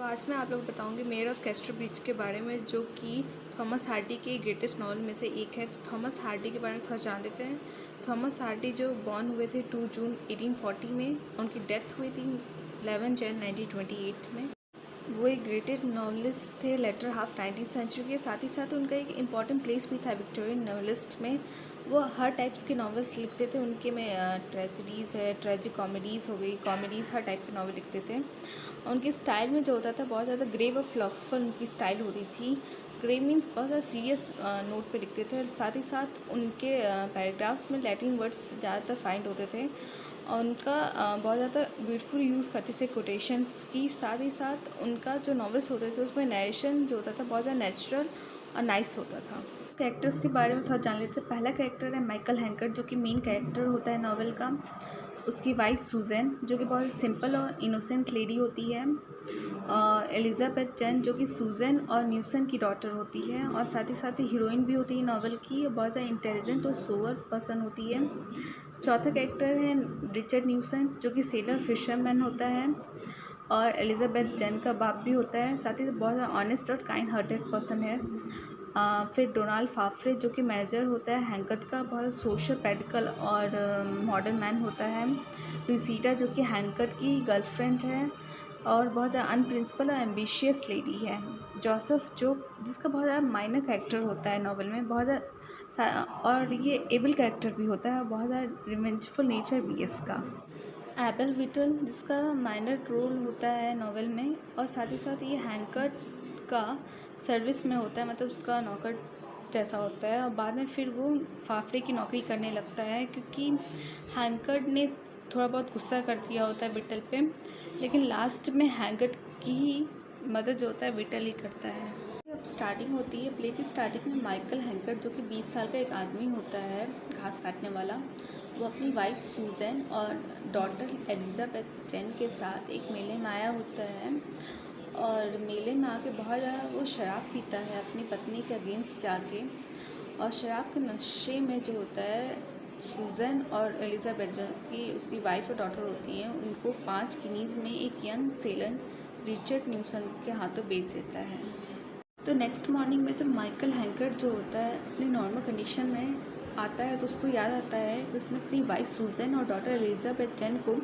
तो आज मैं आप लोग को बताऊंगी मेयर ऑफ कैस्टर ब्रिज के बारे में, जो कि थॉमस हार्डी के ग्रेटेस्ट नॉवल में से एक है। तो थॉमस हार्डी के बारे में थोड़ा जान लेते हैं। थॉमस हार्डी जो बॉर्न हुए थे 2 जून 1840 में, उनकी डेथ हुई थी 11 जन 1928 में। वो एक ग्रेटेड नॉवलिस्ट थे लेटर हाफ 19th सेंचुरी के। साथ ही साथ उनका एक इम्पॉर्टेंट प्लेस भी था विक्टोरियन नॉवलिस्ट में। वो हर टाइप्स के नॉवेल्स लिखते थे। उनके में ट्रेजेडीज़ है, ट्रेजिक कॉमेडीज़ हो गई, कॉमेडीज़, हर टाइप के नॉवल लिखते थे। उनके स्टाइल में जो होता था बहुत ज़्यादा ग्रेव और फिलोसफर उनकी स्टाइल होती थी। ग्रेव मीन्स बहुत ज़्यादा सीरियस नोट पे लिखते थे। साथ ही साथ उनके पैराग्राफ्स में लैटिन वर्ड्स ज़्यादातर फाइंड होते थे और उनका बहुत ज़्यादा ब्यूटीफुल यूज़ करते थे कोटेशंस की। साथ ही साथ उनका जो नॉवेल्स होते थे उसमें नरेशन जो होता था बहुत ज़्यादा नेचुरल और नाइस होता था। कैरेक्टर्स के बारे में थोड़ा जान लेते हैं। पहला कैरेक्टर है माइकल हैंकर्ट, जो कि मेन कैरेक्टर होता है नॉवेल का। उसकी वाइफ सुजैन, जो कि बहुत सिंपल और इनोसेंट लेडी होती है। एलिजाबेथ जैन, जो कि सुजैन और न्यूसन की डॉटर होती है और साथ ही हीरोइन भी होती है नॉवेल की। बहुत ज़्यादा इंटेलिजेंट और सोवर पर्सन होती है। चौथा कैरेक्टर है रिचर्ड न्यूसन, जो कि सेलर फिशरमैन होता है और एलिजाबेथ जैन का बाप भी होता है। साथ ही बहुत ज़्यादा ऑनेस्ट और काइंड हार्टेड पर्सन है। फिर डोनाल्ड फाफरे, जो कि मैनेजर होता है हैंकर्ट का, बहुत सोशल, प्रैक्टिकल और मॉडर्न मैन होता है। लुसीटा, जो कि हैंकर्ट की गर्लफ्रेंड है और बहुत ज़्यादा अनप्रिंसिपल और एम्बिशियस लेडी है। जोसेफ, जो जिसका बहुत ज़्यादा माइनर कैरेक्टर होता है नॉवल में, बहुत ज़्यादा, और ये एबल कैरेक्टर भी होता है और बहुत ज़्यादा रिवेंजफुल नेचर भी है इसका। एबल विटल, जिसका माइनर रोल होता है नॉवल में और साथ ही साथ ये हैंकर्ट का सर्विस में होता है, मतलब उसका नौकर जैसा होता है। और बाद में फिर वो फाफड़े की नौकरी करने लगता है, क्योंकि हैंकर्ट ने थोड़ा बहुत गुस्सा कर दिया होता है विटल पे। लेकिन लास्ट में हैंकर्ट की ही मदद जो होता है विटल ही करता है। अब स्टार्टिंग होती है प्ले की। स्टार्टिंग में माइकल हैंकर्ट, जो कि 20 साल का एक आदमी होता है घास काटने वाला, वो अपनी वाइफ सुजैन और डॉटर एलिजाबेथ जैन के साथ एक मेले में आया होता है। और मेले में आके बहुत ज़्यादा वो शराब पीता है अपनी पत्नी के अगेंस्ट जाके। और शराब के नशे में जो होता है सुजैन और एलिजाबेथ जैन की उसकी वाइफ और डॉटर होती हैं, उनको 5 गिनीज़ में एक यंग सेलर रिचर्ड न्यूसन के हाथों बेच देता है। तो नेक्स्ट मॉर्निंग में जब माइकल हैंकर्ट जो होता है अपनी नॉर्मल कंडीशन में आता है, तो उसको याद आता है कि उसने अपनी वाइफ सुजैन और डॉटर एलिजाबेथ जैन को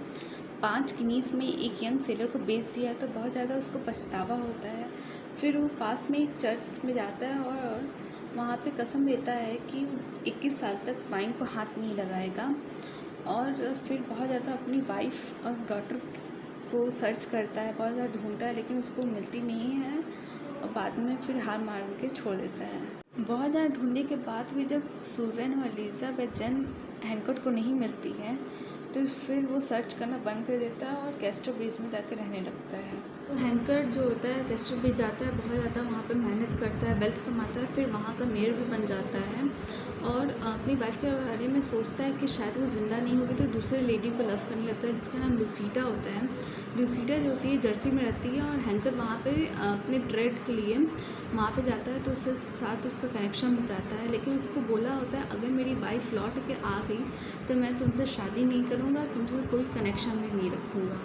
5 गिनीज़ में एक यंग सेलर को बेच दिया है। तो बहुत ज़्यादा उसको पछतावा होता है। फिर वो पास में एक चर्च में जाता है और वहाँ पे कसम लेता है कि 21 साल तक वाइन को हाथ नहीं लगाएगा। और फिर बहुत ज़्यादा अपनी वाइफ और डॉटर को सर्च करता है, बहुत ज़्यादा ढूंढता है, लेकिन उसको मिलती नहीं है और बाद में फिर हार मार के छोड़ देता है। बहुत ज़्यादा ढूंढने के बाद भी जब सुजैन और एलिजाबेथ जैन हैंकर्ट को नहीं मिलती है, तो फिर वो सर्च करना बंद कर देता है और कैस्टर ब्रिज में जाकर रहने लगता है। तो हैंकर्ट जो होता है कैस्टर ब्रिज जाता है, बहुत ज़्यादा वहाँ पे मेहनत करता है, वेल्थ कमाता है, फिर वहाँ का मेयर भी बन जाता है और अपनी वाइफ के बारे में सोचता है कि शायद वो ज़िंदा नहीं होगी, तो दूसरे लेडी को लव करने लगता है जिसका नाम लुसीटा होता है। लुसीटा जो होती है जर्सी में रहती है और हैंकर्ट वहाँ पे अपने ट्रेड के लिए वहाँ पे जाता है, तो उसके साथ उसका कनेक्शन हो जाता है। लेकिन उसको बोला होता है अगर मेरी वाइफ लौट के आ गई तो मैं तुमसे शादी नहीं करूँगा, तुमसे कोई कनेक्शन भी नहीं रखूँगा।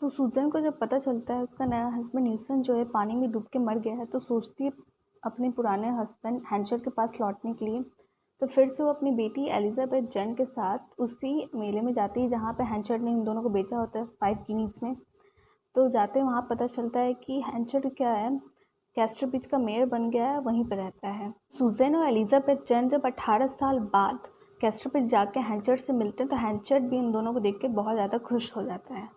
तो सुजैन को जब पता चलता है उसका नया हस्बैंड न्यूसन जो है पानी में डूब के मर गया है, तो सोचती है अपने पुराने हस्बैंड हैंचर्ड के पास लौटने के लिए। तो फिर से वो अपनी बेटी एलिजाबेथ जैन के साथ उसी मेले में जाती है जहाँ पे हैंचर्ड ने इन दोनों को बेचा होता है 5 गिनीज़ में। तो जाते हैं वहाँ पता चलता है कि हैंचर्ड क्या है, कैस्टर ब्रिज का मेयर बन गया है, वहीं पर रहता है। सुजैन और एलिजाबेथ जैन जब 18 साल बाद कैस्टर ब्रिज जाके हैंचर्ड से मिलते हैं, तो हैंचर्ड भी इन दोनों को देख के बहुत ज़्यादा खुश हो जाता है।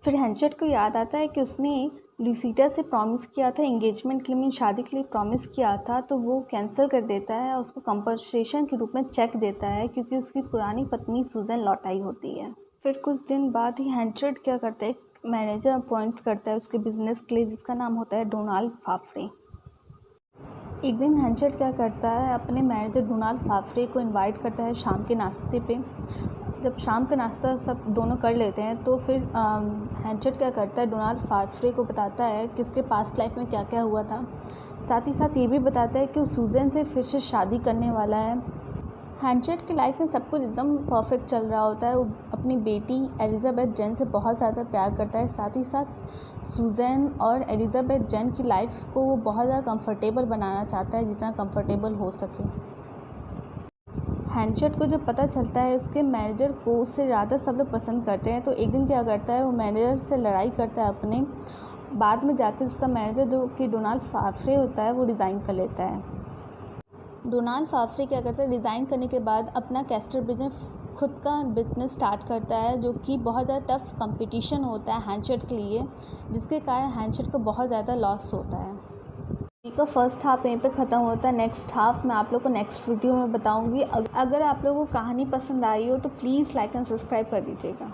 फिर हैंचर्ड को याद आता है कि उसने लुसीटा से प्रॉमिस किया था एंगेजमेंट के लिए, शादी के लिए प्रॉमिस किया था, तो वो कैंसिल कर देता है और उसको कंपनसेशन के रूप में चेक देता है, क्योंकि उसकी पुरानी पत्नी सुजैन लौट आई होती है। फिर कुछ दिन बाद ही हैंचर्ड क्या करता है, एक मैनेजर अपॉइंट करता है उसके बिजनेस के लिए, जिसका नाम होता है डोनाल्ड फाफरे। एक दिन हैंचर्ड क्या करता है, अपने मैनेजर डोनाल्ड फाफरे को इनवाइट करता है शाम के नाश्ते पे। जब शाम का नाश्ता सब दोनों कर लेते हैं, तो फिर हैंचर्ड क्या करता है, डोनाल्ड फाफरे को बताता है कि उसके पास्ट लाइफ में क्या क्या हुआ था। साथ ही साथ ये भी बताता है कि वो सुजैन से फिर से शादी करने वाला है। हैंचेट की लाइफ में सब कुछ एकदम परफेक्ट चल रहा होता है। वो अपनी बेटी एलिज़ाबेथ जेन से बहुत ज़्यादा प्यार करता है। साथ ही साथ सुज़ैन और एलिज़ाबेथ जेन की लाइफ को वो बहुत ज़्यादा कंफर्टेबल बनाना चाहता है, जितना कंफर्टेबल हो सके। हैंचेट को जब पता चलता है उसके मैनेजर को उससे ज़्यादा सब लोग पसंद करते हैं, तो एक दिन क्या करता है, वो मैनेजर से लड़ाई करता है अपने। बाद में जाकर उसका मैनेजर जो कि डोनाल्ड फाफरे होता है, वो रिज़ाइन कर लेता है। डोनाल्ड फाफरे क्या करता है, रिज़ाइन करने के बाद अपना कैस्टर बिजनेस खुद का बिजनेस स्टार्ट करता है, जो कि बहुत ज़्यादा टफ कंपटीशन होता है हैंचेट के लिए, जिसके कारण हैंचेट को बहुत ज़्यादा लॉस होता है। का फर्स्ट हाफ यहीं पे ख़त्म होता है। नेक्स्ट हाफ मैं आप लोग को नेक्स्ट वीडियो में बताऊंगी। अगर आप लोगों को कहानी पसंद आई हो तो प्लीज़ लाइक एंड सब्सक्राइब कर दीजिएगा।